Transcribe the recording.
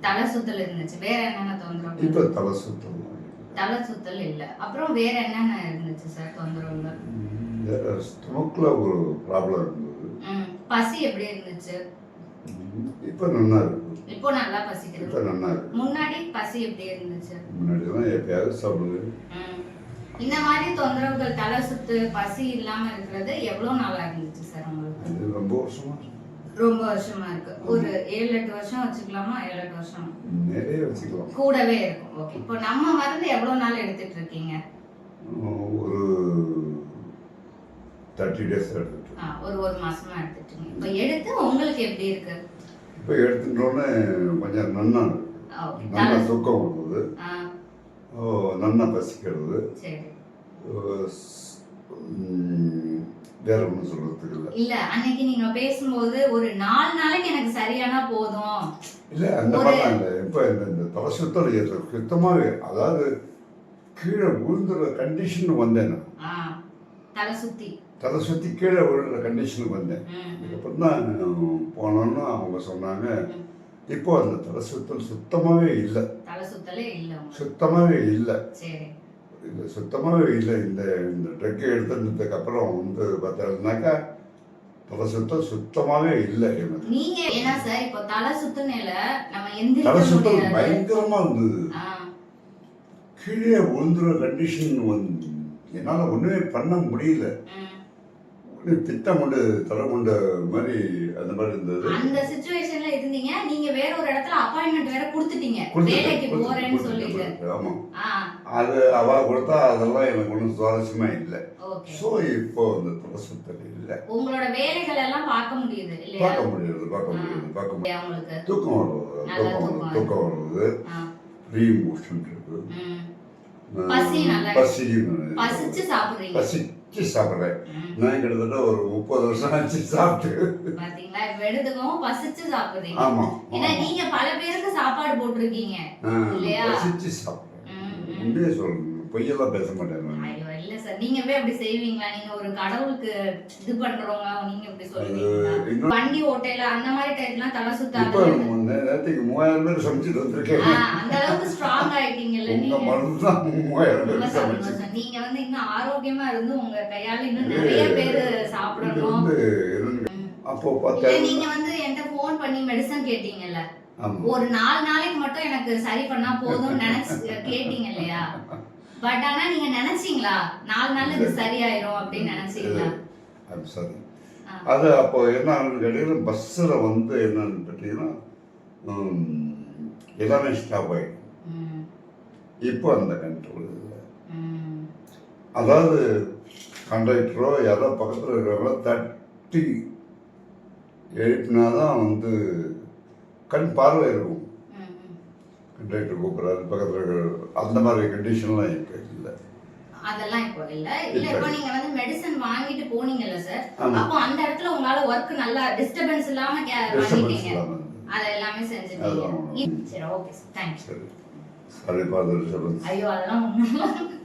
தலை சுத்தல் இருந்துச்சு. வேற என்னென்ன தொந்தரவு? இப்போ தலை சுத்தல் இல்ல. அப்புறம் வேற என்னென்ன இருந்துச்சு சார் தொந்தரவுகள்? ஸ்டொமக்ல ஒரு ப்ராப்ளம் இருந்தது. பசி எப்படி இருந்துச்சு? இப்போ நல்லா இருக்கு. இப்போ நல்லா பசிக்குது. இப்போ நல்லா இருக்கு. முன்னாடி பசி எப்படி இருந்துச்சு? முன்னாடிலாம் எப்பயாவது சாப்பிடுது. இந்த மாதிரி தொந்தரவுகள் தலை சுத்து பசி இல்லாம இருக்கிறது எவ்வளவு நாளா இருந்துச்சு சார் உங்களுக்கு? அது ரொம்ப வருஷமா ரொம்ப வருஷமா இருக்கு. ஒரு 7-8 வருஷம் வச்சுக்கலாமா? 7-8 வருஷம் நிறைய வச்சுக்கலாம். கூடவே இருக்கும். ஓகே. இப்போ நம்ம மருந்து எவ்வளவு நாள் எடுத்துட்டு இருக்கீங்க? ஒரு 30 days எடுத்துட்டு. ஒரு மாசமா எடுத்துட்டீங்க. இப்போ எடுத்து உங்களுக்கு எப்படி இருக்கு? இப்போ எடுத்துட்டோன்னே கொஞ்சம் நன்னா இருக்கு. நல்லா தூக்கம் வருது. நன்னா பசிக்கிறது. சரி. வேற ஒன்றும் சொல்றதுக்கு இல்லை. இல்ல அன்னைக்கு நீங்க பேசும்போது ஒரு 4 நாளைக்கு எனக்கு சரியானா போதும். இல்ல அந்த மாதிரிலாம் இல்லை. இப்போ இந்த தலை சுத்தல் சுத்தமாகவே அதாவது கீழே விழுந்துற கண்டிஷன் வந்தேன். தலை சுத்தி கீழே விழுற கண்டிஷனுக்கு வந்தேன். அதுக்கப்புறம் தான் போனோன்னு அவங்க சொன்னாங்க இப்போ அந்த தலை சுத்தல் சுத்தமாகவே இல்லை. சுத்தமாகவே இல்லை. இது சுத்தமாகவே இல்லை. இந்த ட்ரக் எடுத்துனதுக்கு அப்புறம் வந்து பார்த்தீங்கன்னாக்கா தலை சுத்தல் சுத்தமாகவே இல்லை. நீங்க ஏன்னா சார் இப்போ தலை சுத்தல் பயங்கரமா இருந்தது. கீழே விழுந்துற கண்டிஷன் வந்து என்னால் ஒன்றுமே பண்ண முடியல. திட்டம் கொண்டு தலை கொண்ட மாதிரி அந்த மாதிரி இருந்தது. அந்த சிச்சுவேஷன்ல இருந்தீங்க. நீங்க வேற ஒரு இடத்துல அப்பாயின்மெண்ட் வேற கொடுத்துட்டீங்க. வேலைக்கு போறேன்னு சொல்லிட்டு. ஆமா. அது அவ கொடுத்தா அதெல்லாம் எனக்கு ஒன்றும் சுவாரஸ்யமா இல்லை. சோ இப்போ அந்த தலை சுத்தல் இல்லை. உங்களோட வேலைகள் எல்லாம் பார்க்க முடியுது இல்லையா? பார்க்க முடியுது. தூக்கம் வருது. ஃப்ரீ மோஷன் இருக்கு. பசிச்சு சாப்பிடுறேன். நான் கிட்டத்தட்ட ஒரு 30 வருஷம் ஆச்சு சாப்பிட்டு. பாத்தீங்களா? இப்ப எடுத்துக்கவும் பசிச்சு சாப்பிடுறீங்க. ஆமா. ஏன்னா நீங்க பல பேருக்கு சாப்பாடு போட்டிருக்கீங்க இல்லையா? பசிச்சு சாப்பிடுறேன். உண்மையே சொல்லணும். பொய்யெல்லாம் பேச மாட்டேன். ஐயோ இல்ல சார். நீங்க போய் அப்படி செய்வீங்களா? நீங்க ஒரு கடவுளுக்கு இது பண்றவங்க நீங்க இப்படி சொல்லுவீங்களா? வண்டி ஓட்டையில அந்த மாதிரி டைப்லாம் தலை சுத்தாது. நேரத்துக்கு 3000 பேர் சமைச்சிட்டு வந்திருக்கேன். அந்த அளவுக்கு ஸ்ட்ராங் ஆயிட்டீங்கல்ல நீங்க. மருந்துதான் 3000 பேர் சமைச்சு. நீங்க வந்து இன்னும் ஆரோக்கியமா இருந்து உங்க கையால இன்னும் நிறைய பேர் சாப்பிடணும். அப்போ பார்த்தா நீங்க வந்து என்கிட்ட ஃபோன் பண்ணி மெடிசன் கேட்டீங்கல்ல. ஒரு 4 நாளைக்கு மட்டும் எனக்கு சரி பண்ணா போதும்னு நினைச்சு கேட்டீங்க இல்லையா? பட் ஆனா நீங்க நினைச்சீங்களா 4 நாள்ல இது சரியாயிரும் அப்படின்னு நினைச்சீங்களா? அது சரி. அது அப்போ என்ன கேட்டீங்கன்னா பஸ்ஸில் வந்து என்னன்னு கேட்டீங்கன்னா எல்லாமே ஸ்டாப் ஆகிடும். இப்போ அந்த கண்ட்ரோல் இல்லை. அதாவது கண்டக்டரோ யாரோ பக்கத்தில் இருக்கிறவங்களோ தட்டி எழுப்பினாதான் வந்து கண் பார்வை இருக்கும். கண்டக்டர் கூப்பிட்றாரு பக்கத்தில் அந்த மாதிரி கண்டிஷன்லாம் இப்போ இல்லை. அதெல்லாம் இப்போ இல்லை. இல்லை இப்போ நீங்கள் வந்து மெடிசன் வாங்கிட்டு போனீங்கல்ல சார், அப்போ அந்த இடத்துல உங்களால ஒர்க் நல்லா டிஸ்டர்பன்ஸ் இல்லாம பண்ணிட்டீங்க. அதை எல்லாமே செஞ்சுட்டீங்க. சரி ஓகே சார். தேங்க்ஸ். சரி. Sorry for the disturbance. ஐயோ அதெல்லாம் ஒன்றும்